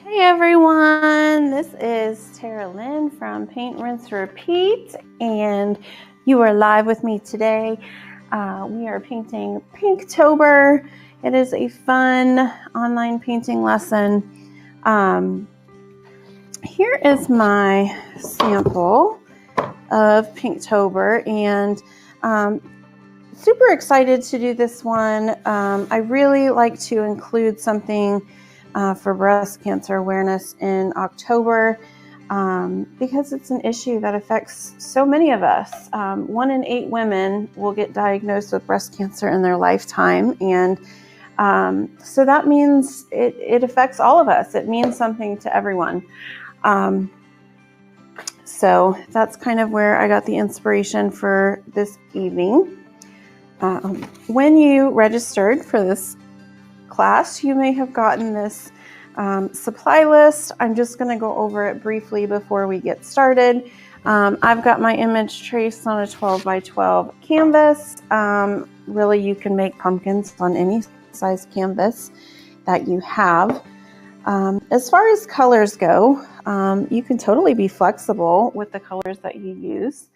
Hey everyone, this is Tara Lynn from Paint, Rinse, Repeat, and you are live with me today. We are painting Pinktober. It is a fun online painting lesson. Here is my sample of Pinktober, and super excited to do this one. I really like to include something for breast cancer awareness in October because it's an issue that affects so many of us. 1 in 8 women will get diagnosed with breast cancer in their lifetime, and so that means it affects all of us. It means something to everyone. So that's kind of where I got the inspiration for this evening. When you registered for this class, you may have gotten this supply list. I'm just going to go over it briefly before we get started. I've got my image traced on a 12 by 12 canvas. Really, you can make pumpkins on any size canvas that you have. As far as colors go, you can totally be flexible with the colors that you use.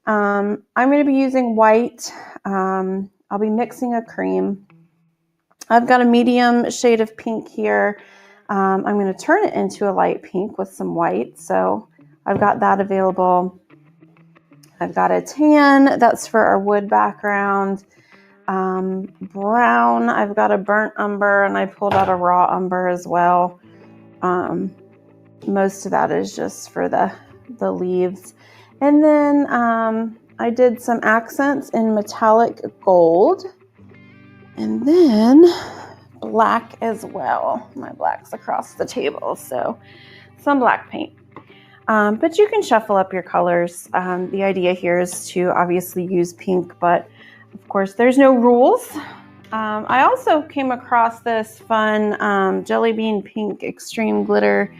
I'm going to be using white. I'll be mixing a cream. I've got a medium shade of pink here. I'm going to turn it into a light pink with some white. So I've got that available. I've got a tan. That's for our wood background. Brown. I've got a burnt umber, and I pulled out a raw umber as well. Most of that is just for the leaves. And then I did some accents in metallic gold. And then black as well. My black's across the table, so some black paint. But you can shuffle up your colors. The idea here is to obviously use pink, but of course there's no rules. I also came across this fun jelly bean pink extreme glitter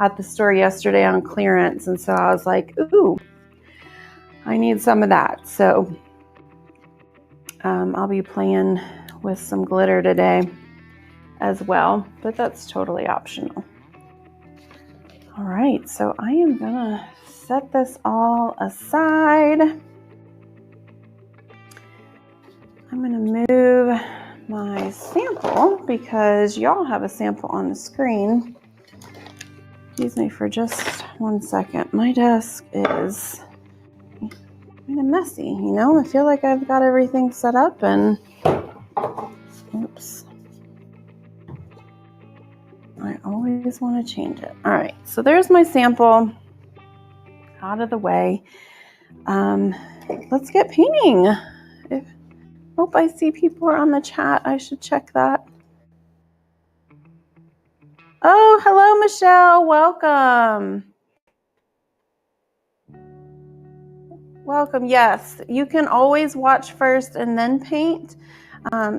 at the store yesterday on clearance, and so I was like, ooh, I need some of that. So I'll be playing with some glitter today as well, but that's totally optional. All right, so I am gonna set this all aside. I'm gonna move my sample because y'all have a sample on the screen. Excuse me for just 1 second. My desk is kind of messy, you know? I feel like I've got everything set up and oops. I always want to change it. All right, so there's my sample out of the way. Let's get painting. Hope I see people are on the chat. I should check that. Oh, hello, Michelle. Welcome. Welcome. Yes, you can always watch first and then paint.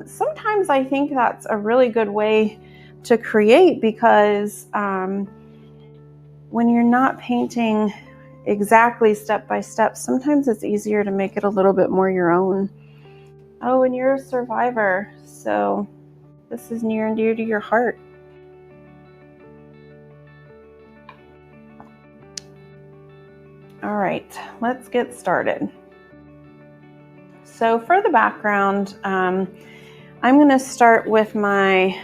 Sometimes I think that's a really good way to create because when you're not painting exactly step by step, sometimes it's easier to make it a little bit more your own. Oh, and you're a survivor, so this is near and dear to your heart. All right, let's get started. So for the background, I'm going to start with my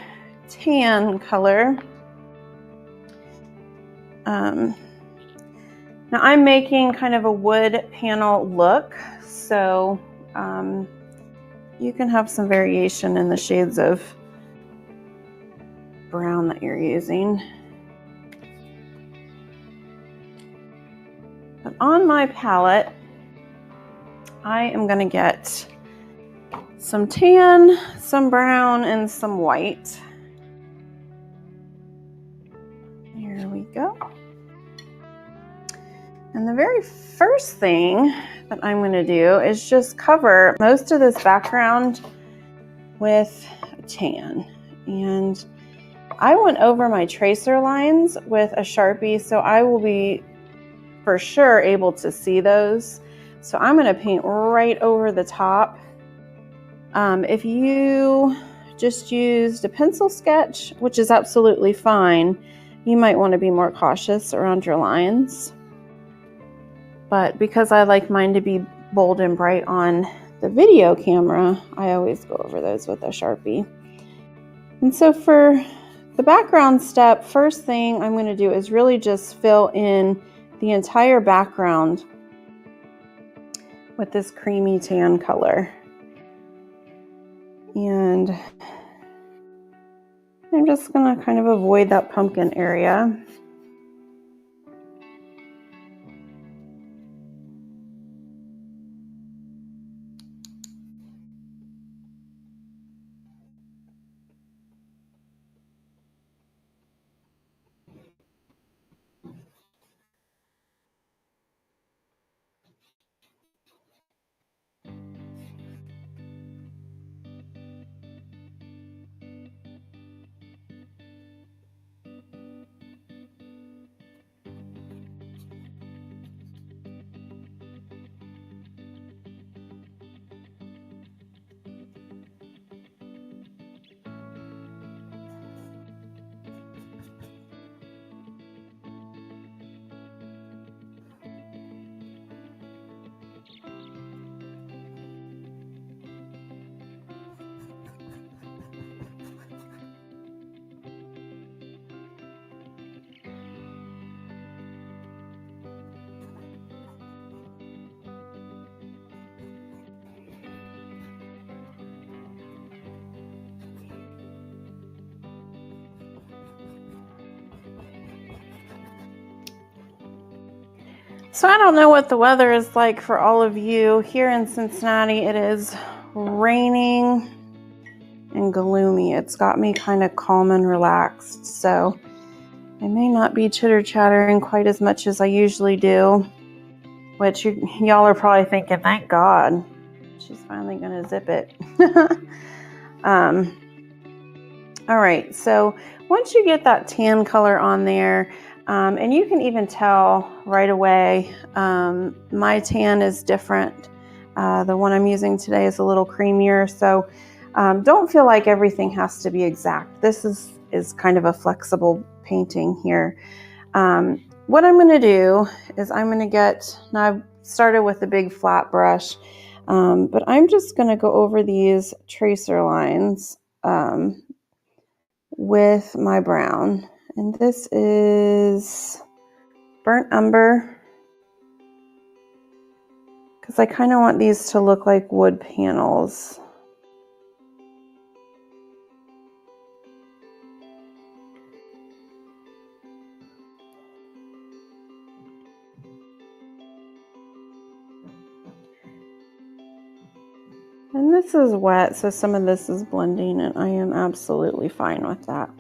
tan color. Now I'm making kind of a wood panel look, so you can have some variation in the shades of brown that you're using. But on my palette, I am going to get some tan, some brown, and some white. Here we go. And the very first thing that I'm going to do is just cover most of this background with tan. And I went over my tracer lines with a Sharpie, so I will be for sure able to see those. So I'm going to paint right over the top. If you just used a pencil sketch, which is absolutely fine, you might want to be more cautious around your lines. But because I like mine to be bold and bright on the video camera, I always go over those with a Sharpie. And so for the background step, first thing I'm going to do is really just fill in the entire background with this creamy tan color. And I'm just going to kind of avoid that pumpkin area. So I don't know what the weather is like for all of you. Here in Cincinnati, it is raining and gloomy. It's got me kind of calm and relaxed. So I may not be chitter-chattering quite as much as I usually do, which y'all are probably thinking, thank God, she's finally going to zip it. All right, so once you get that tan color on there, and you can even tell right away, my tan is different. The one I'm using today is a little creamier, so don't feel like everything has to be exact. This is kind of a flexible painting here. What I'm going to do is I'm going to now I've started with a big flat brush, but I'm just going to go over these tracer lines with my brown. And this is burnt umber, because I kind of want these to look like wood panels. And this is wet, so some of this is blending, and I am absolutely fine with that.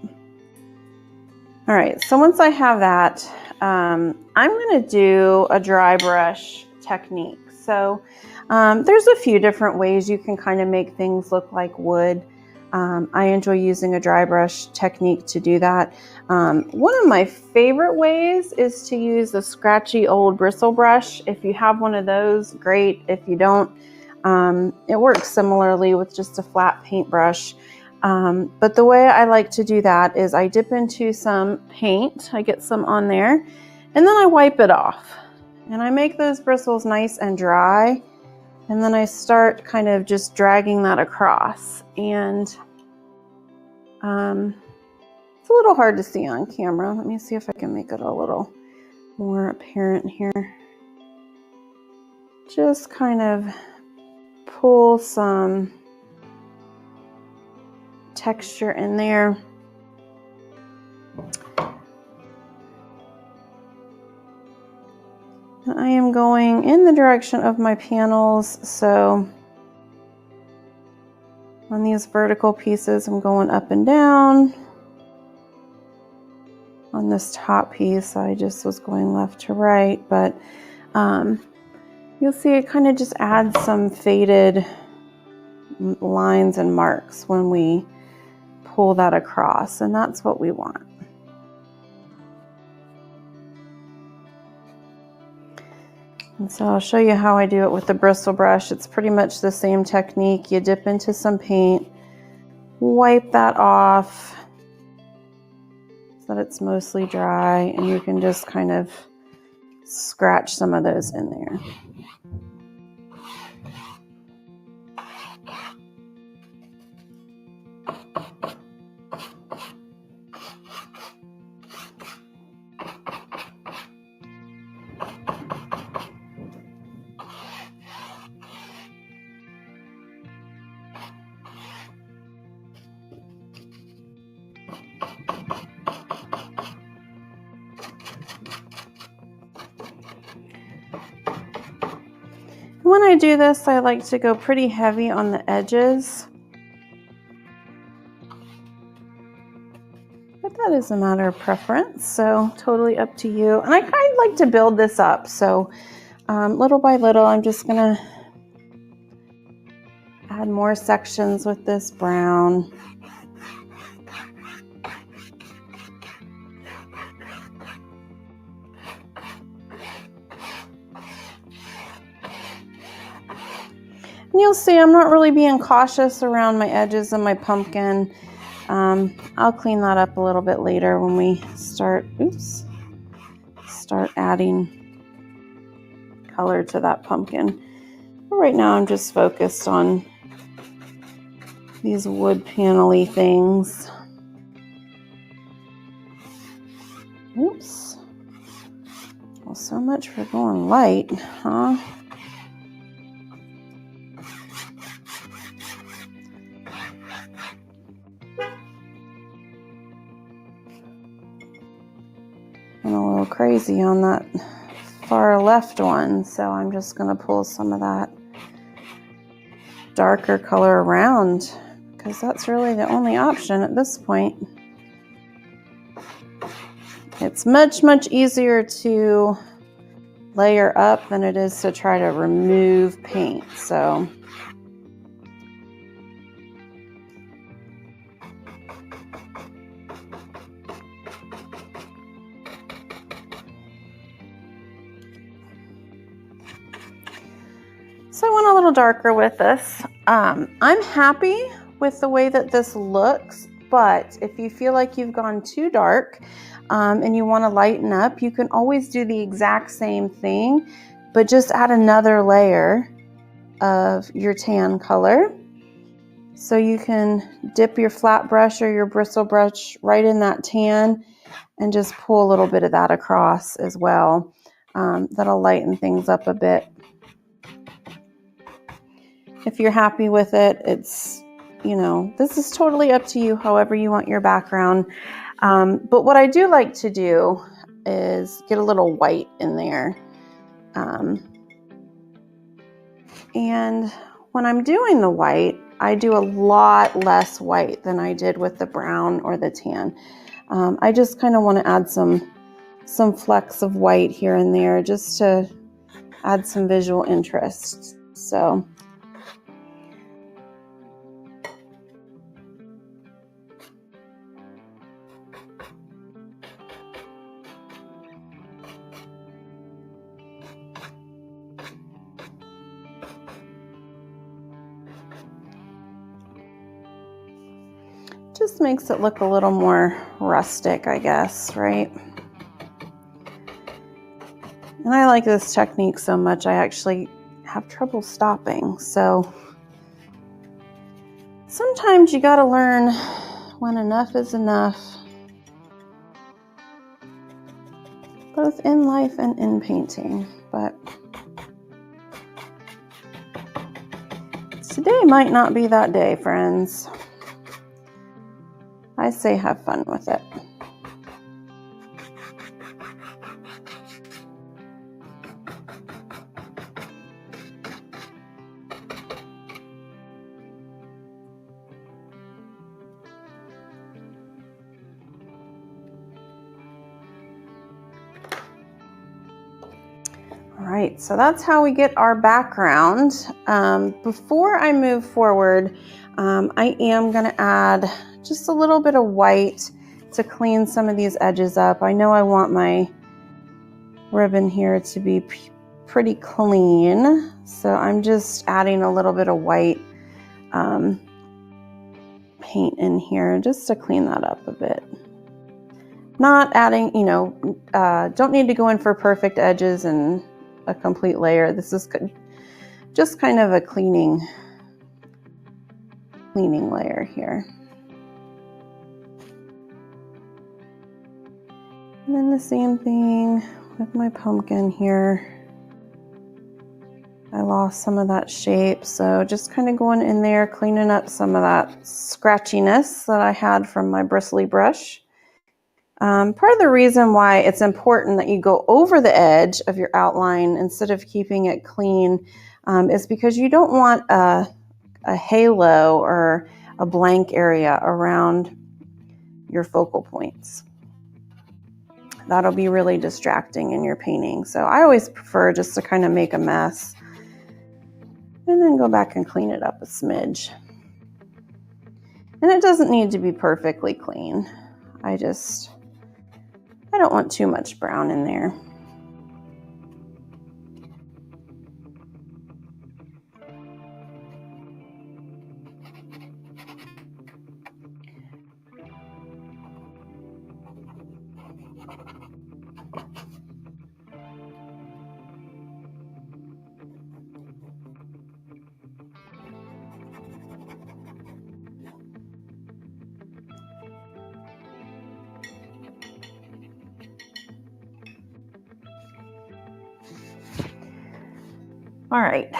All right, so once I have that, I'm going to do a dry brush technique. So there's a few different ways you can kind of make things look like wood. I enjoy using a dry brush technique to do that. One of my favorite ways is to use a scratchy old bristle brush. If you have one of those, great. If you don't, it works similarly with just a flat paintbrush. But the way I like to do that is I dip into some paint, I get some on there, and then I wipe it off. And I make those bristles nice and dry, and then I start kind of just dragging that across. And it's a little hard to see on camera. Let me see if I can make it a little more apparent here. Just kind of pull some texture in there. And I am going in the direction of my panels, so on these vertical pieces I'm going up and down. On this top piece I just was going left to right, but you'll see it kind of just adds some faded lines and marks when we pull that across, and that's what we want. And so I'll show you how I do it with the bristle brush. It's pretty much the same technique. You dip into some paint, wipe that off. that it's mostly dry, and you can just kind of scratch some of those in there. When I do this, I like to go pretty heavy on the edges, but that is a matter of preference, so totally up to you. And I kind of like to build this up, so little by little, I'm just gonna add more sections with this brown. And you'll see I'm not really being cautious around my edges of my pumpkin. I'll clean that up a little bit later when we start adding color to that pumpkin. But right now I'm just focused on these wood panel-y things. Oops. Well, so much for going light, huh? I'm a little crazy on that far left one, so I'm just going to pull some of that darker color around, because that's really the only option at this point. It's much, much easier to layer up than it is to try to remove paint. So I went a little darker with this. I'm happy with the way that this looks, but if you feel like you've gone too dark and you want to lighten up, you can always do the exact same thing, but just add another layer of your tan color. So you can dip your flat brush or your bristle brush right in that tan and just pull a little bit of that across as well. That'll lighten things up a bit. If you're happy with it, it's, this is totally up to you, however you want your background. But what I do like to do is get a little white in there. And when I'm doing the white, I do a lot less white than I did with the brown or the tan. I just kind of want to add some flecks of white here and there just to add some visual interest. So just makes it look a little more rustic, I guess, right? And I like this technique so much, I actually have trouble stopping. So sometimes you gotta learn when enough is enough, both in life and in painting. But today might not be that day, friends. I say have fun with it. All right, so that's how we get our background. Before I move forward, I am gonna add just a little bit of white to clean some of these edges up. I know I want my ribbon here to be pretty clean, so I'm just adding a little bit of white paint in here just to clean that up a bit. Not adding, you know, don't need to go in for perfect edges and a complete layer. This is just kind of a cleaning layer here. And then the same thing with my pumpkin here. I lost some of that shape, so just kind of going in there, cleaning up some of that scratchiness that I had from my bristly brush. Part of the reason why it's important that you go over the edge of your outline instead of keeping it clean is because you don't want a halo or a blank area around your focal points. That'll be really distracting in your painting. So I always prefer just to kind of make a mess and then go back and clean it up a smidge. And it doesn't need to be perfectly clean. I don't want too much brown in there. All right,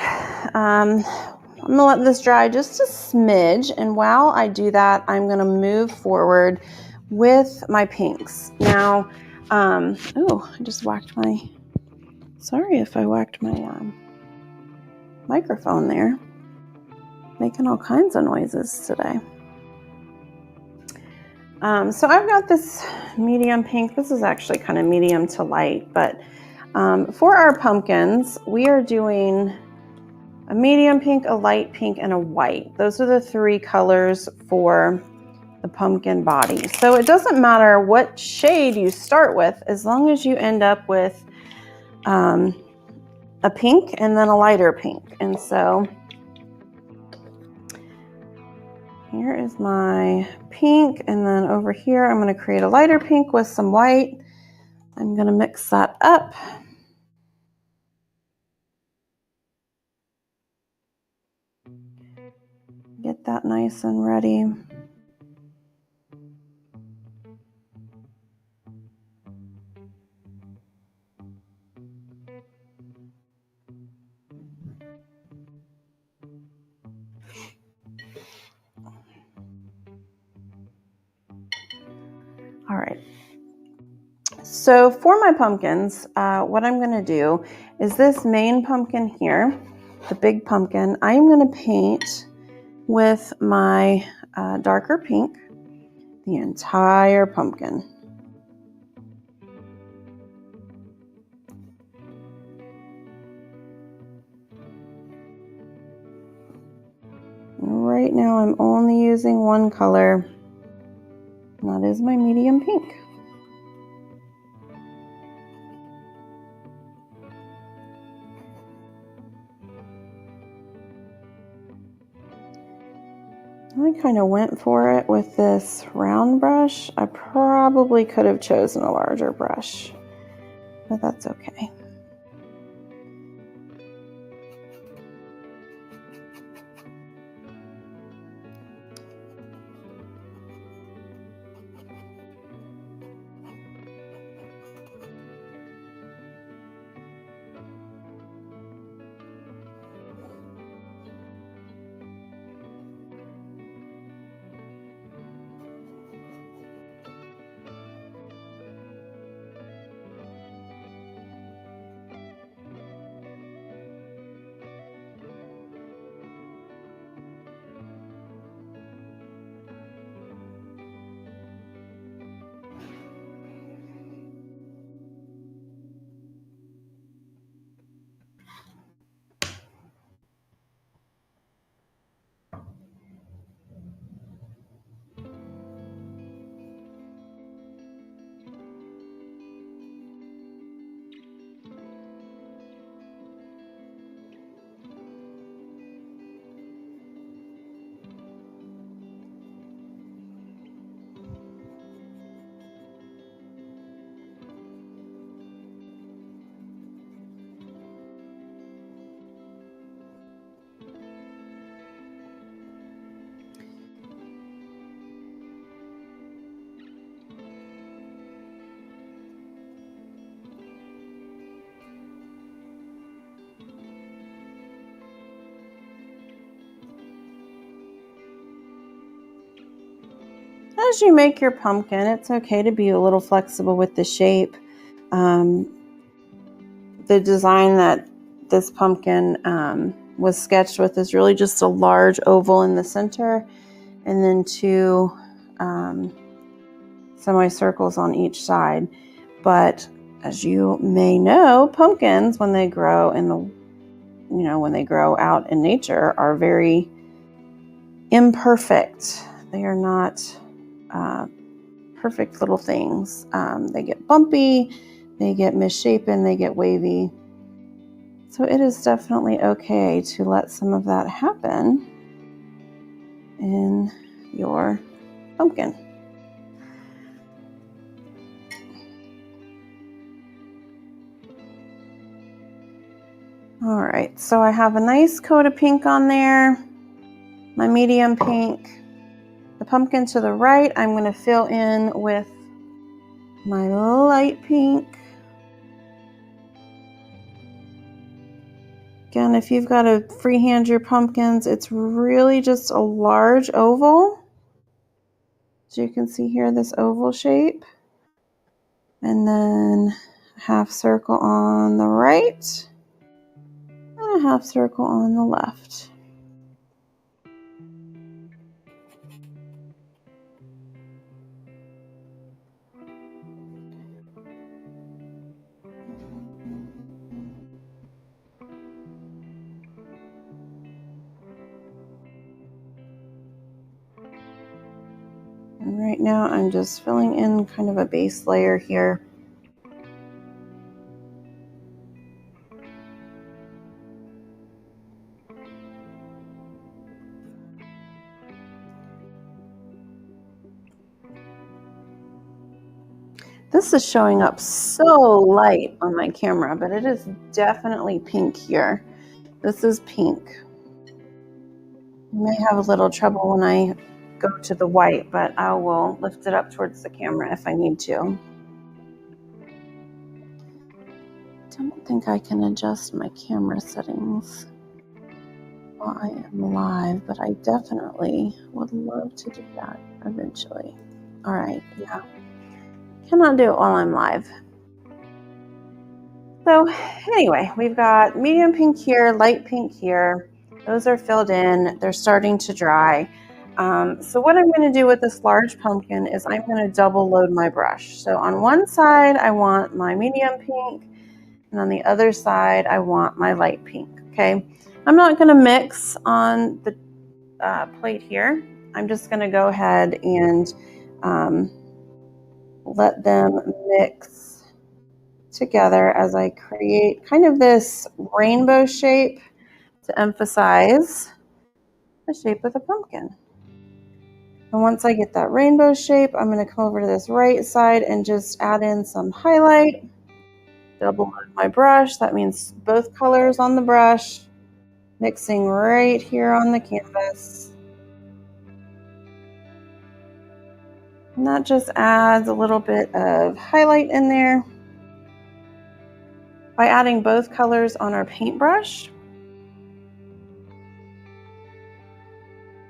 I'm gonna let this dry just a smidge, and while I do that, I'm gonna move forward with my pinks. Now, oh, I just whacked sorry if I whacked my microphone there, making all kinds of noises today. So I've got this medium pink. This is actually kind of medium to light, but for our pumpkins, we are doing a medium pink, a light pink, and a white. Those are the three colors for the pumpkin body. So it doesn't matter what shade you start with, as long as you end up with a pink and then a lighter pink. And so here is my pink, and then over here I'm going to create a lighter pink with some white. I'm going to mix that up. Get that nice and ready. All right. So for my pumpkins, what I'm going to do is this main pumpkin here, the big pumpkin, I'm going to paint with my darker pink the entire pumpkin. Right now I'm only using one color, and that is my medium pink. I kind of went for it with this round brush. I probably could have chosen a larger brush, but that's okay. As you make your pumpkin, it's okay to be a little flexible with the shape. The design that this pumpkin was sketched with is really just a large oval in the center and then two semicircles on each side. But as you may know, pumpkins, when they grow when they grow out in nature, are very imperfect. They are not perfect little things. They get bumpy, they get misshapen, they get wavy. So it is definitely okay to let some of that happen in your pumpkin. All right, so I have a nice coat of pink on there, my medium pink. The pumpkin to the right, I'm going to fill in with my light pink. Again, if you've got to freehand your pumpkins, it's really just a large oval. So you can see here, this oval shape. And then a half circle on the right and a half circle on the left. And right now I'm just filling in kind of a base layer here. This is showing up so light on my camera, but it is definitely pink here. This is pink. You may have a little trouble when I go to the white, but I will lift it up towards the camera if I need to. Don't think I can adjust my camera settings while I am live, but I definitely would love to do that eventually. All right, yeah. Cannot do it while I'm live. So anyway, we've got medium pink here, light pink here. Those are filled in. They're starting to dry. So what I'm going to do with this large pumpkin is I'm going to double load my brush. So on one side, I want my medium pink, and on the other side, I want my light pink, okay? I'm not going to mix on the plate here. I'm just going to go ahead and let them mix together as I create kind of this rainbow shape to emphasize the shape of the pumpkin. And once I get that rainbow shape, I'm going to come over to this right side and just add in some highlight. Double load my brush. That means both colors on the brush, mixing right here on the canvas. And that just adds a little bit of highlight in there. By adding both colors on our paintbrush,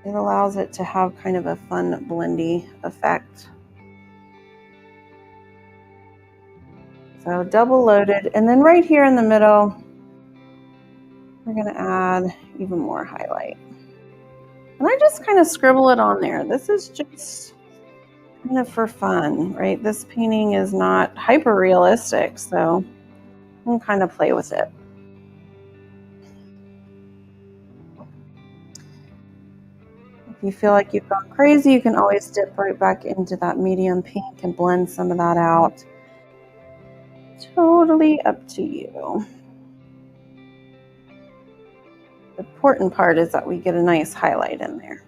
it allows it to have kind of a fun blendy effect. So double loaded, and then right here in the middle, we're going to add even more highlight. And I just kind of scribble it on there. This is just kind of for fun, right? This painting is not hyper realistic, so I can kind of play with it. If you feel like you've gone crazy, you can always dip right back into that medium pink and blend some of that out. Totally up to you. The important part is that we get a nice highlight in there.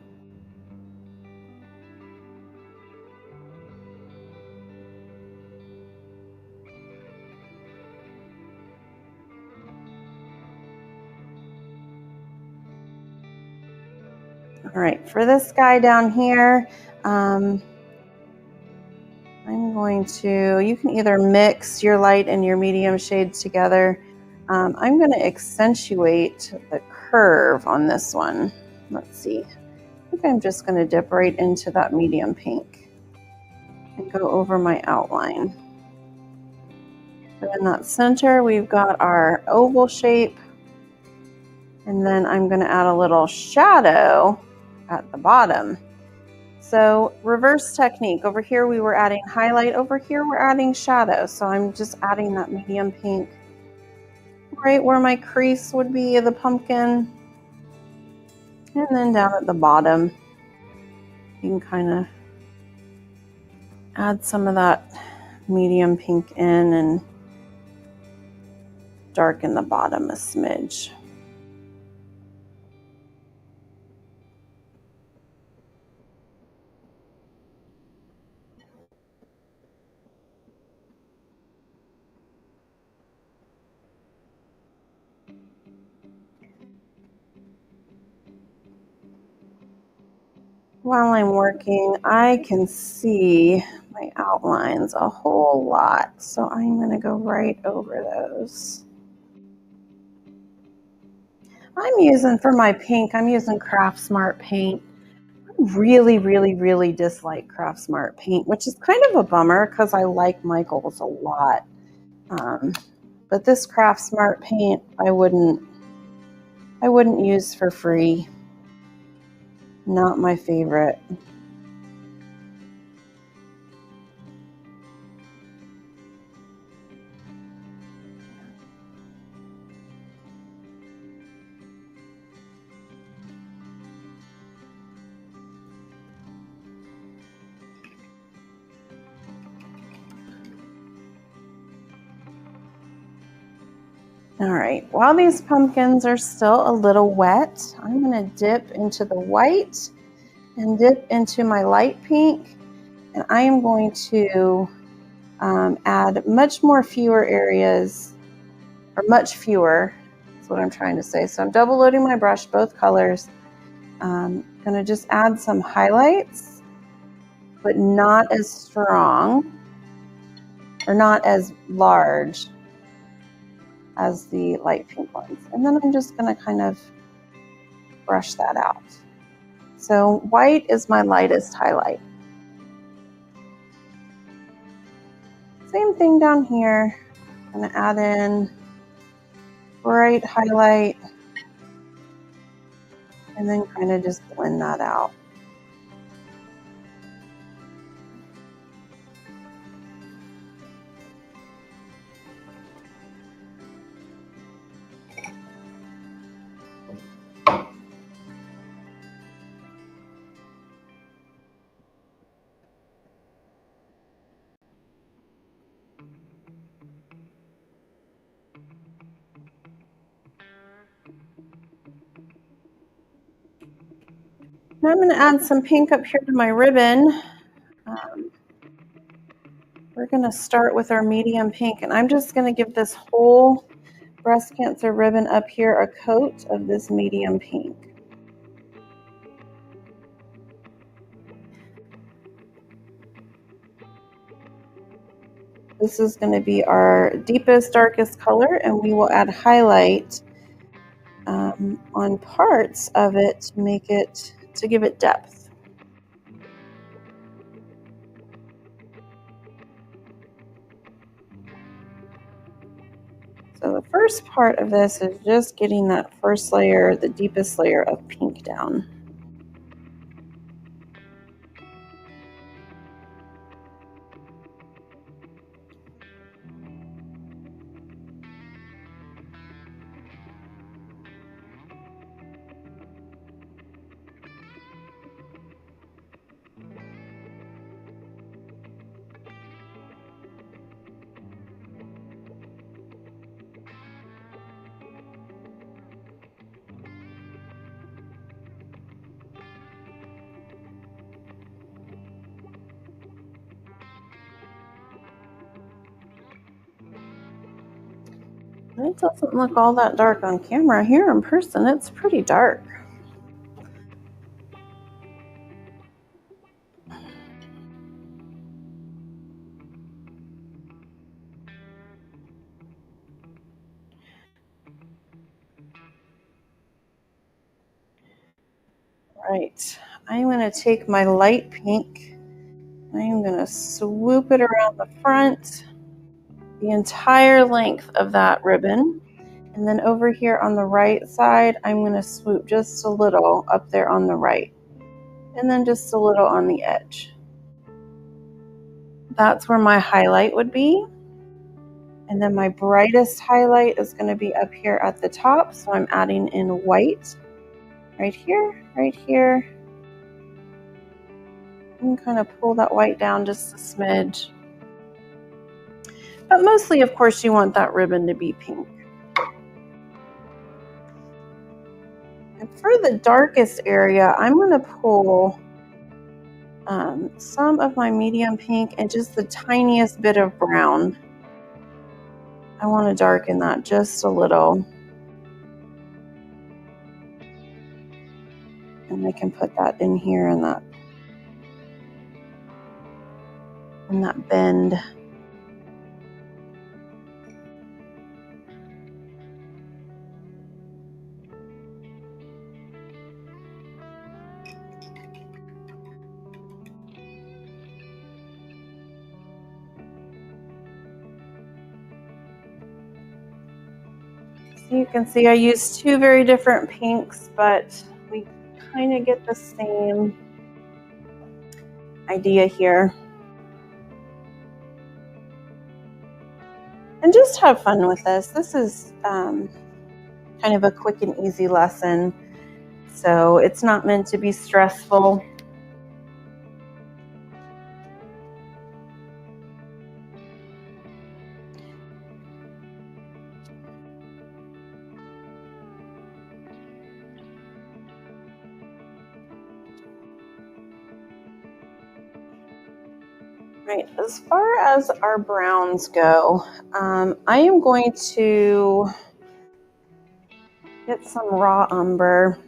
All right, for this guy down here, I'm going to, you can either mix your light and your medium shades together. I'm going to accentuate the curve on this one. Let's see. I think I'm just going to dip right into that medium pink. and go over my outline. So in that center, we've got our oval shape, and then I'm going to add a little shadow at the bottom. So reverse technique. Over here we were adding highlight, over here we're adding shadow. So I'm just adding that medium pink right where my crease would be of the pumpkin. And then down at the bottom, you can kind of add some of that medium pink in and darken the bottom a smidge. While I'm working, I can see my outlines a whole lot, so I'm going to go right over those. I'm using, for my pink, I'm using Craft Smart paint. I really dislike Craft Smart paint, which is kind of a bummer because I like Michael's a lot. But this Craft Smart paint, I wouldn't use for free. Not my favorite. All right, while these pumpkins are still a little wet, I'm going to dip into the white and dip into my light pink, and I am going to add much fewer areas, or much fewer, that's what I'm trying to say. So I'm double loading my brush, both colors. I'm going to just add some highlights, but not as strong, or not as large as the light pink ones. And then I'm just going to kind of brush that out. So white is my lightest highlight. Same thing down here. I'm going to add in bright highlight and then kind of just blend that out. Now I'm going to add some pink up here to my ribbon. We're going to start with our medium pink, and I'm just going to give this whole breast cancer ribbon up here a coat of this medium pink. This is going to be our deepest, darkest color, and we will add highlight on parts of it to give it depth. So the first part of this is just getting that first layer, the deepest layer of pink down. It doesn't look all that dark on camera. Here in person, it's pretty dark. Right, I'm going to take my light pink I'm going to swoop it around the front, the entire length of that ribbon. And then over here on the right side, I'm going to swoop just a little up there on the right. And then just a little on the edge. That's where my highlight would be. And then my brightest highlight is going to be up here at the top. So I'm adding in white right here, right here. And kind of pull that white down just a smidge. But mostly, of course, you want that ribbon to be pink. And for the darkest area, I'm going to pull some of my medium pink and just the tiniest bit of brown. I want to darken that just a little. And I can put that in here in that bend. So you can see I used two very different pinks, but we kind of get the same idea here. And just have fun with this. This is kind of a quick and easy lesson, so it's not meant to be stressful. Right, as far as our browns go, I am going to get some raw umber.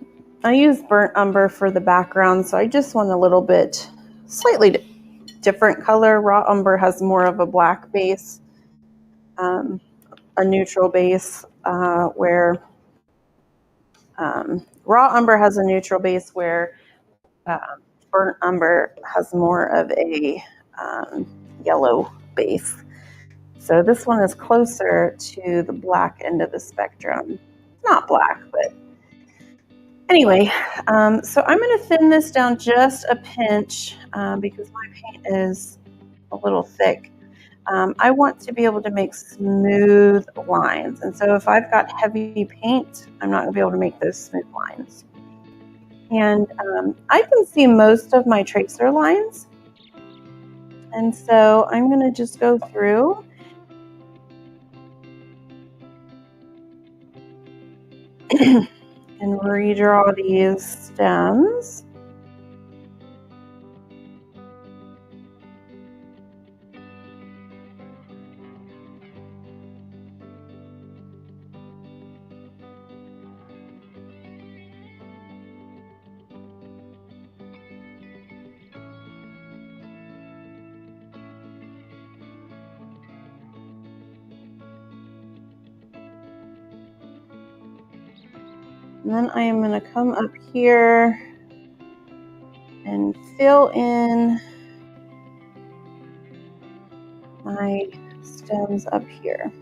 I use burnt umber for the background, so I just want a little bit slightly different color. Raw umber has more of a black base, a neutral base, where raw umber has a neutral base where burnt umber has more of a yellow base. So this one is closer to the black end of the spectrum. Not black, but anyway, so I'm going to thin this down just a pinch because my paint is a little thick. I want to be able to make smooth lines. And so if I've got heavy paint, I'm not going to be able to make those smooth lines. And I can see most of my tracer lines. And so I'm going to just go through and redraw these stems. And then I am going to come up here and fill in my stems up here.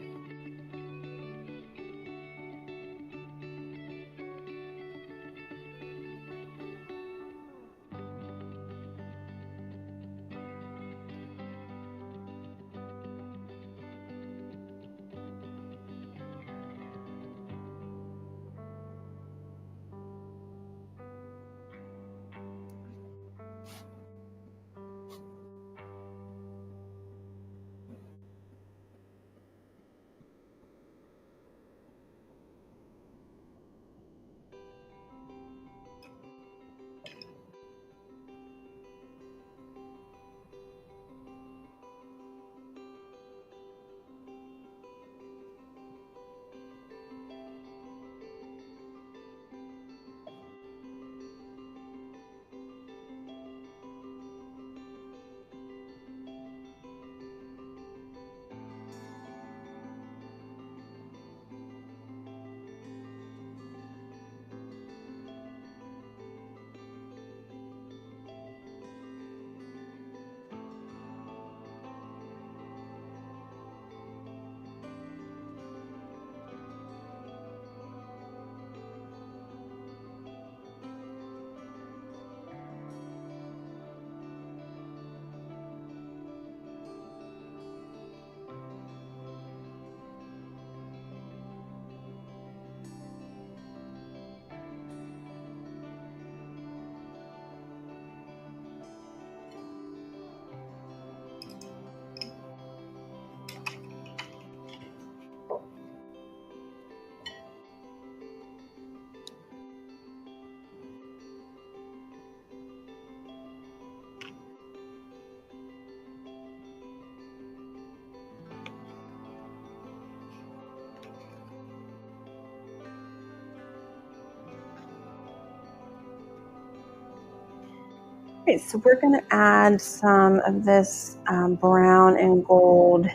Okay, so we're going to add some of this brown and gold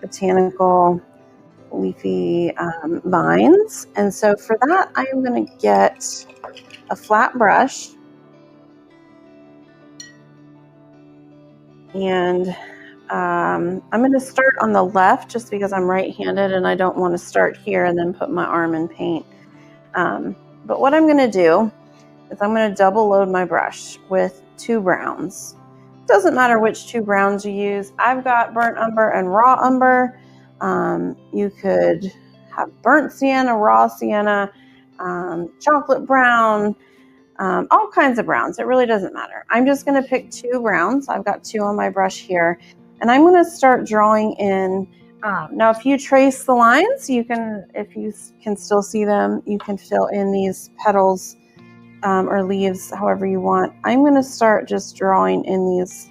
botanical leafy vines. And so for that, I am going to get a flat brush and I'm going to start on the left just because I'm right-handed and I don't want to start here and then put my arm in paint. But what I'm going to do is I'm going to double load my brush with 2 browns. It doesn't matter which 2 browns you use. I've got burnt umber and raw umber. You could have burnt sienna, raw sienna, chocolate brown, all kinds of browns. It really doesn't matter. I'm just going to pick 2 browns. I've got 2 on my brush here, and I'm going to start drawing in. Now, if you trace the lines, you can, if you can still see them, you can fill in these petals or leaves however you want. I'm going to start just drawing in these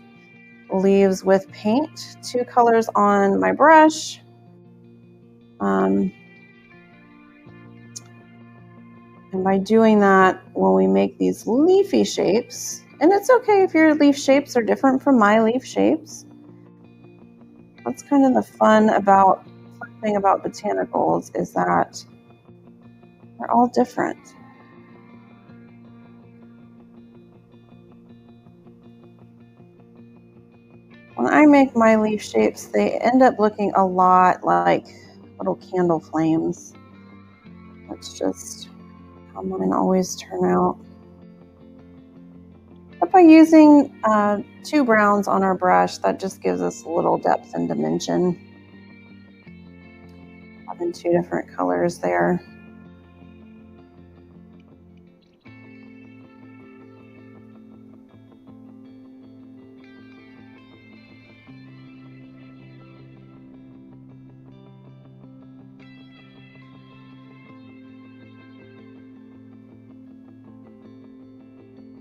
leaves with paint, 2 colors on my brush. And by doing that, when we make these leafy shapes, and it's okay if your leaf shapes are different from my leaf shapes. That's kind of the fun thing about botanicals, is that they're all different. When I make my leaf shapes, they end up looking a lot like little candle flames. That's just how mine always turn out. But by using 2 browns on our brush, that just gives us a little depth and dimension. Having 2 different colors there.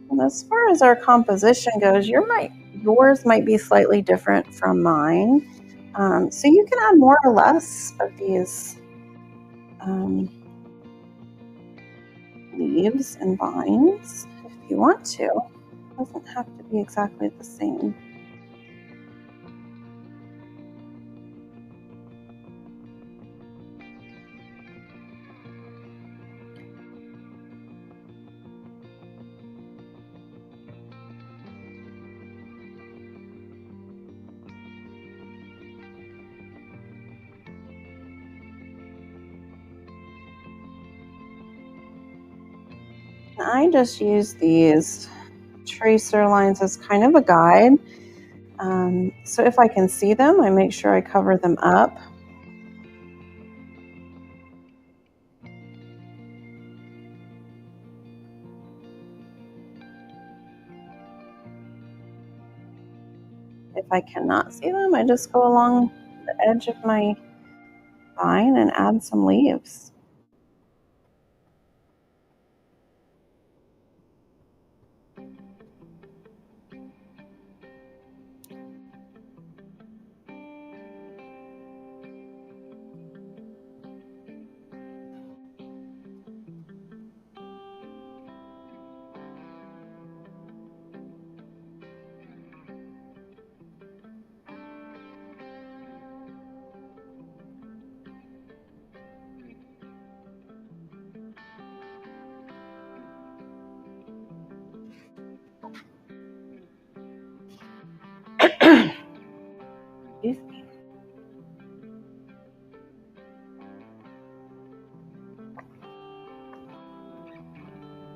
And as far as our composition goes, yours might be slightly different from mine. So you can add more or less of these leaves and vines if you want to. It doesn't have to be exactly the same. I just use these tracer lines as kind of a guide. So if I can see them, I make sure I cover them up. If I cannot see them, I just go along the edge of my vine and add some leaves.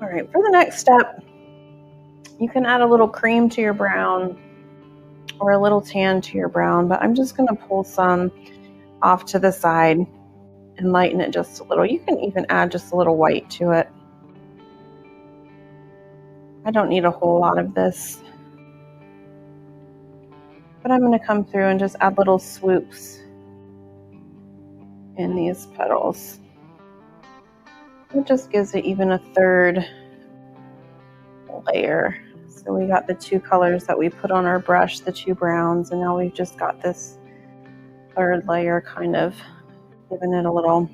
All right, for the next step, you can add a little cream to your brown or a little tan to your brown, but I'm just going to pull some off to the side and lighten it just a little. You can even add just a little white to it. I don't need a whole lot of this, but I'm going to come through and just add little swoops in these petals. It just gives it even a 3rd layer. So we got the 2 colors that we put on our brush, the 2 browns, and now we've just got this 3rd layer, kind of giving it a little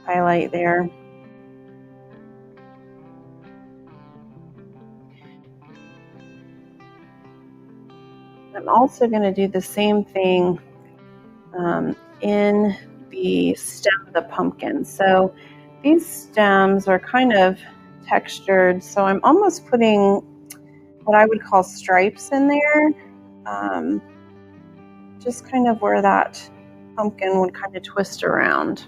highlight there. I'm also going to do the same thing in the stem of the pumpkin. So these stems are kind of textured, so I'm almost putting what I would call stripes in there, just kind of where that pumpkin would kind of twist around.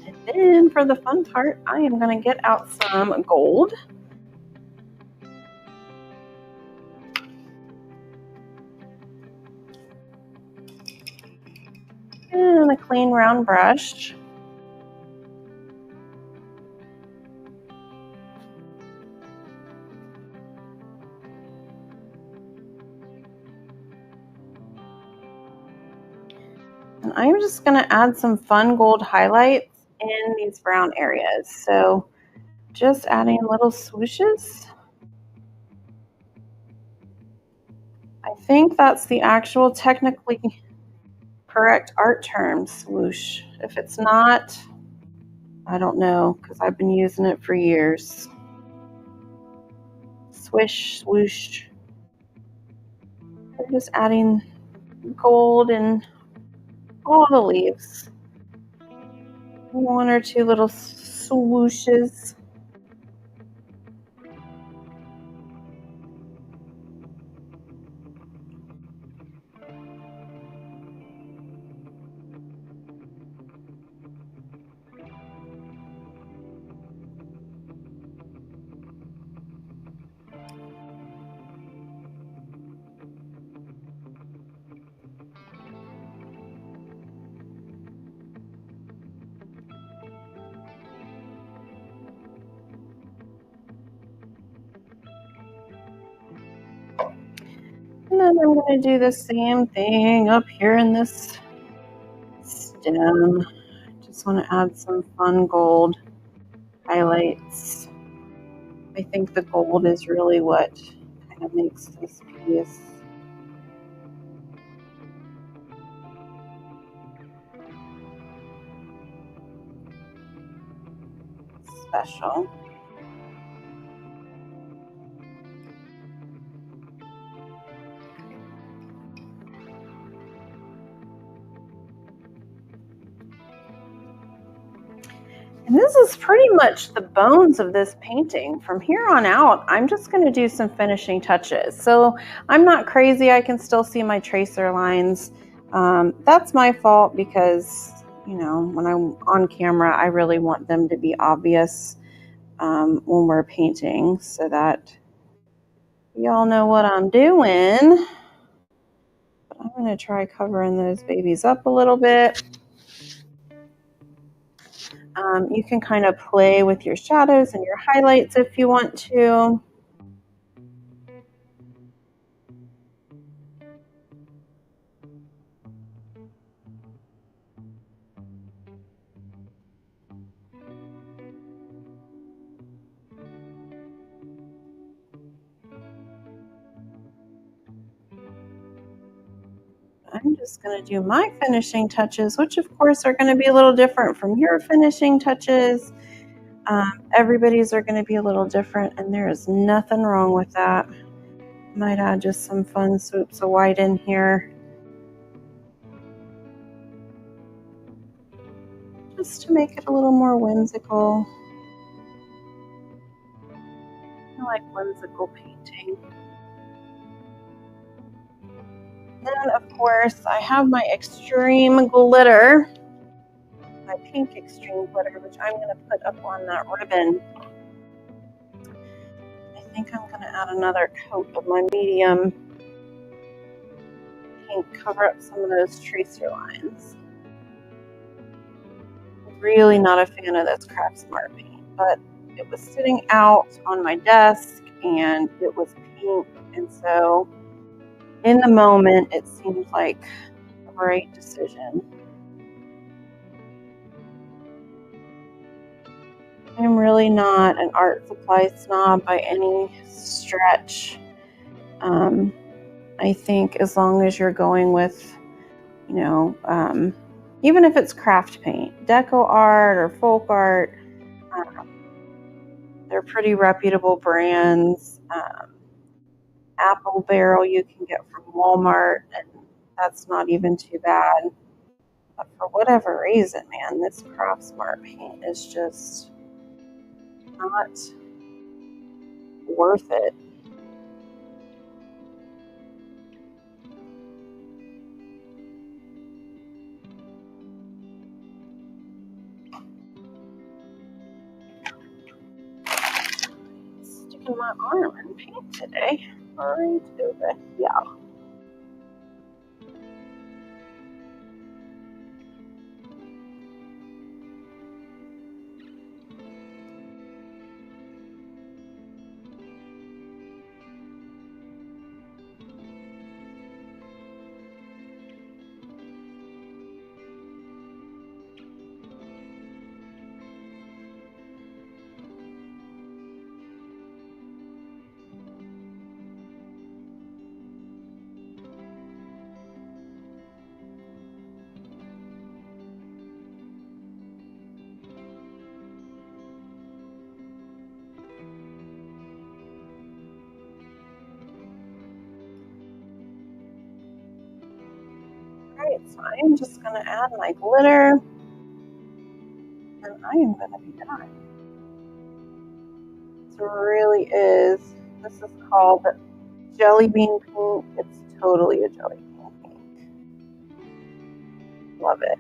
And then for the fun part, I am going to get out some gold. And a clean round brush. And I'm just going to add some fun gold highlights in these brown areas. So just adding little swooshes. I think that's the actual technically correct art term, swoosh. If it's not, I don't know, because I've been using it for years. Swish, swoosh. We're just adding gold in all the leaves. One or two little swooshes. And then I'm going to do the same thing up here in this stem. Just want to add some fun gold highlights. I think the gold is really what kind of makes this piece special. And this is pretty much the bones of this painting. From here on out, I'm just going to do some finishing touches. So I'm not crazy. I can still see my tracer lines. That's my fault because, you know, when I'm on camera, I really want them to be obvious when we're painting so that y'all know what I'm doing. But I'm going to try covering those babies up a little bit. You can kind of play with your shadows and your highlights if you want to. I'm just going to do my finishing touches, which of course are going to be a little different from your finishing touches. Everybody's are going to be a little different, and there is nothing wrong with that. Might add just some fun swoops of white in here, just to make it a little more whimsical. I like whimsical painting. Then, of course, I have my extreme glitter, my pink extreme glitter, which I'm going to put up on that ribbon. I think I'm going to add another coat of my medium pink, cover up some of those tracer lines. I'm really not a fan of this Craft Smart paint, but it was sitting out on my desk and it was pink, and so in the moment it seemed like a great decision. I'm really not an art supply snob by any stretch. I think as long as you're going with you know, even if it's craft paint, deco art or folk art, they're pretty reputable brands. Apple Barrel you can get from Walmart, and that's not even too bad. But for whatever reason, man, this Craft Smart paint is just not worth it. Sticking my arm in paint today. Right over here. Alright, so I'm just going to add my glitter, and I am going to be done. This really is, this is called jelly bean paint. It's totally a jelly bean paint. Love it.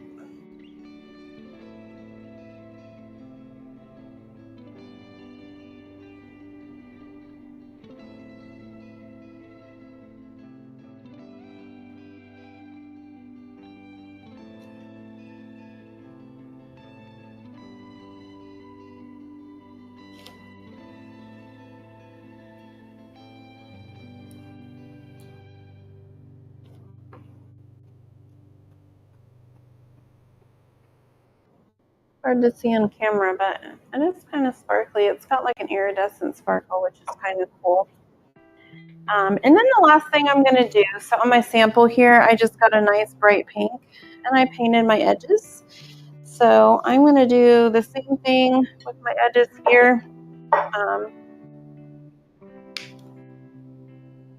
Hard to see on camera, but it is kind of sparkly. It's got like an iridescent sparkle, which is kind of cool. And then the last thing I'm going to do, so on my sample here, I just got a nice bright pink, and I painted my edges. So I'm going to do the same thing with my edges here.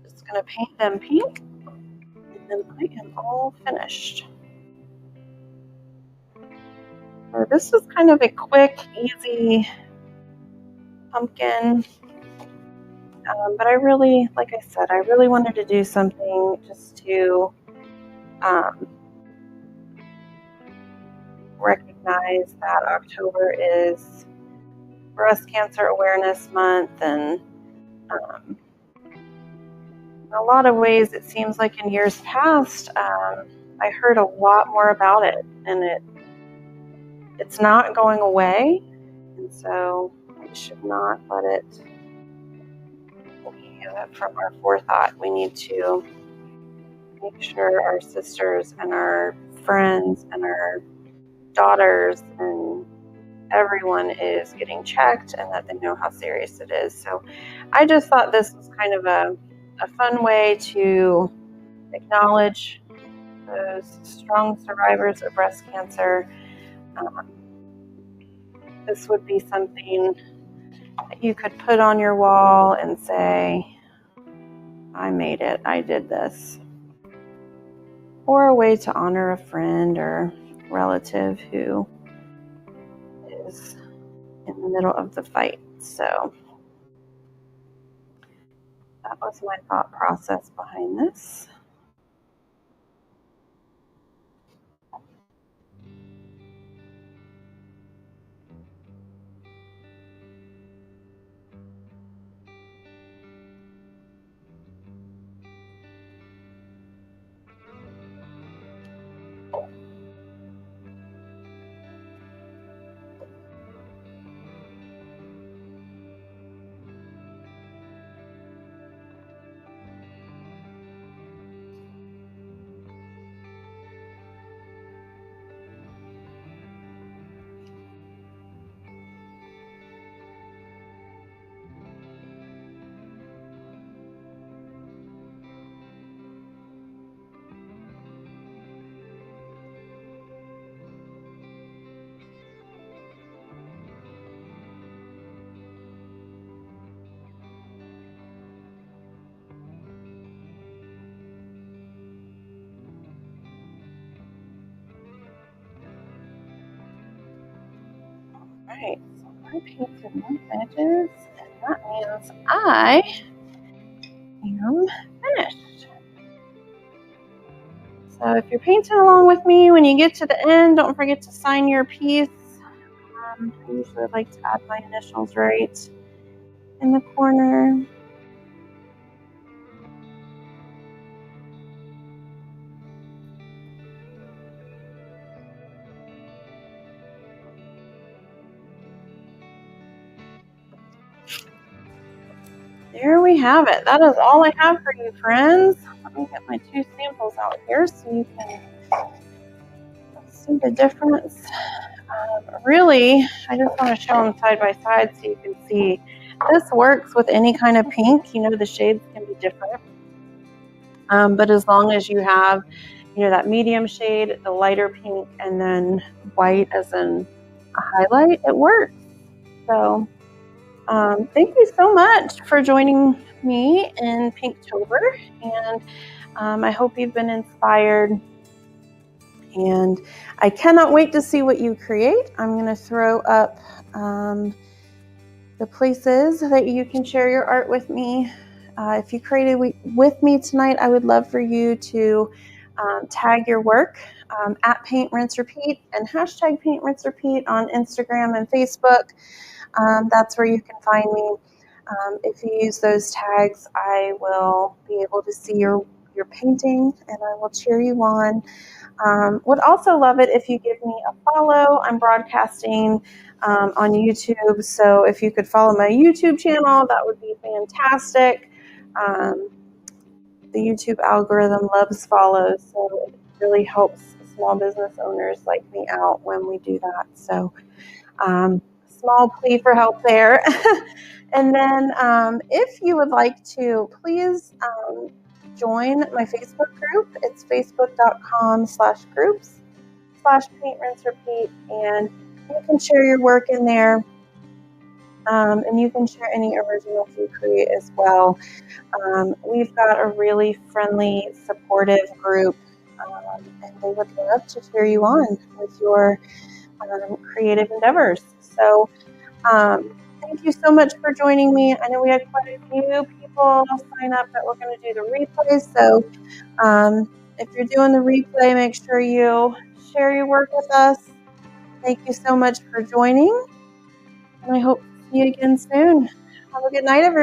Just going to paint them pink, and then I am all finished. So this was kind of a quick, easy pumpkin. But I really, like I said, I really wanted to do something just to recognize that October is Breast Cancer Awareness Month, and in a lot of ways it seems like in years past I heard a lot more about it, and it's not going away, and so we should not let it leave from our forethought. We need to make sure our sisters and our friends and our daughters and everyone is getting checked, and that they know how serious it is. So I just thought this was kind of a fun way to acknowledge those strong survivors of breast cancer. This would be something that you could put on your wall and say, I made it, I did this. Or a way to honor a friend or relative who is in the middle of the fight. So that was my thought process behind this. right, so I painted my edges, and that means I am finished. So if you're painting along with me, when you get to the end, don't forget to sign your piece. I usually like to add my initials right in the corner. There we have it. That is all I have for you, friends. Let me get my 2 samples out here so you can see the difference. Really, I just want to show them side by side so you can see. This works with any kind of pink. The shades can be different. But as long as you have, that medium shade, the lighter pink, and then white as in a highlight, it works. So thank you so much for joining me in Pinktober, and I hope you've been inspired, and I cannot wait to see what you create. I'm going to throw up the places that you can share your art with me. If you created with me tonight, I would love for you to tag your work at Paint Rinse Repeat and hashtag Paint Rinse Repeat on Instagram and Facebook. That's where you can find me. If you use those tags, I will be able to see your painting, and I will cheer you on. Would also love it if you give me a follow. I'm broadcasting on YouTube, so if you could follow my YouTube channel, that would be fantastic. The YouTube algorithm loves follows, so it really helps small business owners like me out when we do that. So small plea for help there. And then if you would like to, please join my Facebook group. It's facebook.com/groups/Paint Rinse Repeat, and you can share your work in there, and you can share any originals you create as well. We've got a really friendly, supportive group, and they would love to cheer you on with your creative endeavors. So thank you so much for joining me. I know we had quite a few people sign up that we're going to do the replay. So if you're doing the replay, make sure you share your work with us. Thank you so much for joining, and I hope to see you again soon. Have a good night, everyone.